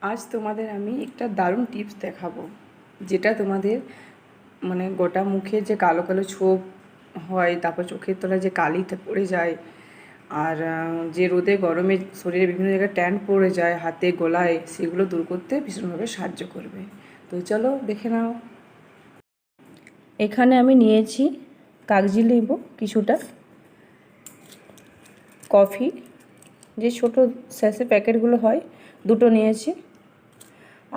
আজ তোমাদের আমি একটা দারুণ টিপস দেখাবো, যেটা তোমাদের মানে গোটা মুখে যে কালো কালো ছোপ হয়, তারপর চোখের তলায় যে কালিতে পড়ে যায়, আর যে রোদে গরমে শরীরে বিভিন্ন জায়গায় ট্যান পড়ে যায় হাতে গলায়, সেগুলো দূর করতে ভীষণভাবে সাহায্য করবে। তো চলো দেখে নাও। এখানে আমি নিয়েছি কাগজি লেবু কিছুটা, কফি যে ছোট স্যাশে প্যাকেটগুলো হয় দুটো নিয়েছি,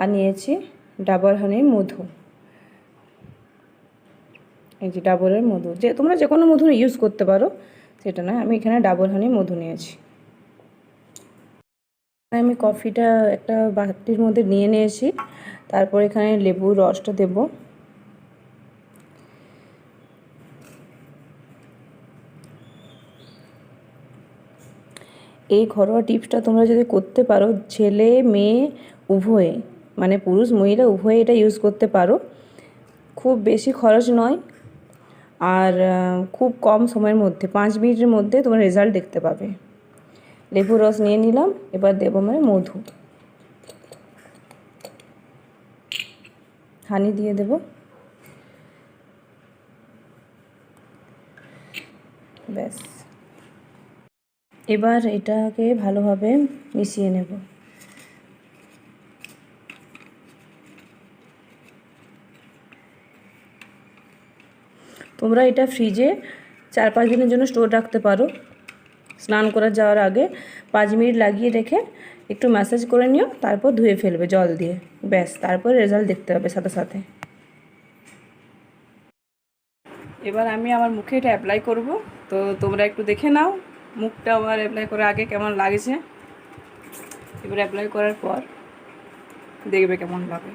আর নিয়েছি ডাবর হানির মধু। এই যে ডাবরের মধু, যে তোমরা যে কোনো মধু ইউজ করতে পারো, সেটা নয়, আমি এখানে ডাবর হানির মধু নিয়েছি। আমি কফিটা একটা বাটির মধ্যে নিয়ে নিয়েছি, তারপর এখানে লেবুর রসটা দেব। এই ঘরোয়া টিপসটা তোমরা যদি করতে পারো, ছেলে মেয়ে উভয়ে, মানে পুরুষ মহিলা উভয়ে এটা ইউজ করতে পারো। খুব বেশি খরচ নয়, আর খুব কম সময়ের মধ্যে 5 মিনিটের মধ্যে তোমার রেজাল্ট দেখতে পাবে। লেবুর রস নিয়ে নিলাম, এবার দেবো মানে মধু, হানি দিয়ে দেব। ব্যাস, এবার এটাকে ভালোভাবে মিশিয়ে নেব। তোমরা এটা ফ্রিজে 4-5 দিনের জন্য স্টোর রাখতে পারো। স্নান করার যাওয়ার আগে 5 মিনিট লাগিয়ে রেখে একটু ম্যাসাজ করে নিও, তারপর ধুয়ে ফেলবে জল দিয়ে। ব্যাস, তারপর রেজাল্ট দেখতে হবে সাথে সাথে। এবার আমি আমার মুখে এটা অ্যাপ্লাই করব, তো তোমরা একটু দেখে নাও মুখটা আমার অ্যাপ্লাই করার আগে কেমন লাগছে। এবার অ্যাপ্লাই করার পর দেখবে কেমন লাগে।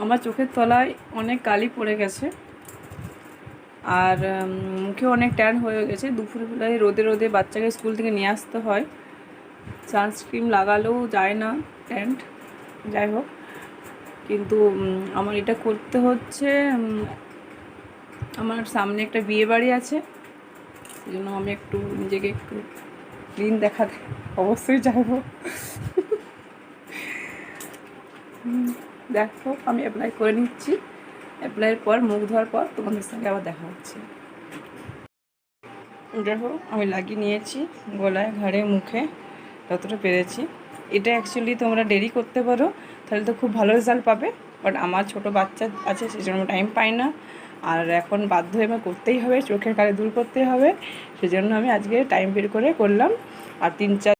আমার চোখের তলায় অনেক কালি পড়ে গেছে, আর মুখে অনেক ট্যান হয়ে গেছে। দুপুরবেলায় রোদে রোদে বাচ্চাকে স্কুল থেকে নিয়ে আসতে হয়, সানস্ক্রিন লাগালেও যায় না ট্যান্ট, যাই হোক। কিন্তু আমার এটা করতে হচ্ছে, আমার সামনে একটা বিয়ে বাড়ি আছে, সেই জন্য আমি একটু নিজেকে একটু ক্লিন দেখাতে অবশ্যই চাইবো। দেখো আমি অ্যাপ্লাই করে নিচ্ছি, অ্যাপ্লাইয়ের পর মুখ ধোয়ার পর তোমাদের সঙ্গে আবার দেখা হচ্ছে। দেখো আমি লাগিয়ে নিয়েছি গলায়, ঘাড়ে, মুখে যতটা পেরেছি। এটা অ্যাকচুয়ালি তোমরা দেরি করতে পারো, তাহলে তো খুব ভালো রেজাল্ট পাবে, বাট আমার ছোট বাচ্চা আছে সেই জন্য টাইম পাই না, আর এখন বাধ্য হয়ে আমার করতেই হবে, চোখের কালি দূর করতেই হবে, সেজন্য আমি আজকে টাইম বের করে করলাম। আর 3-4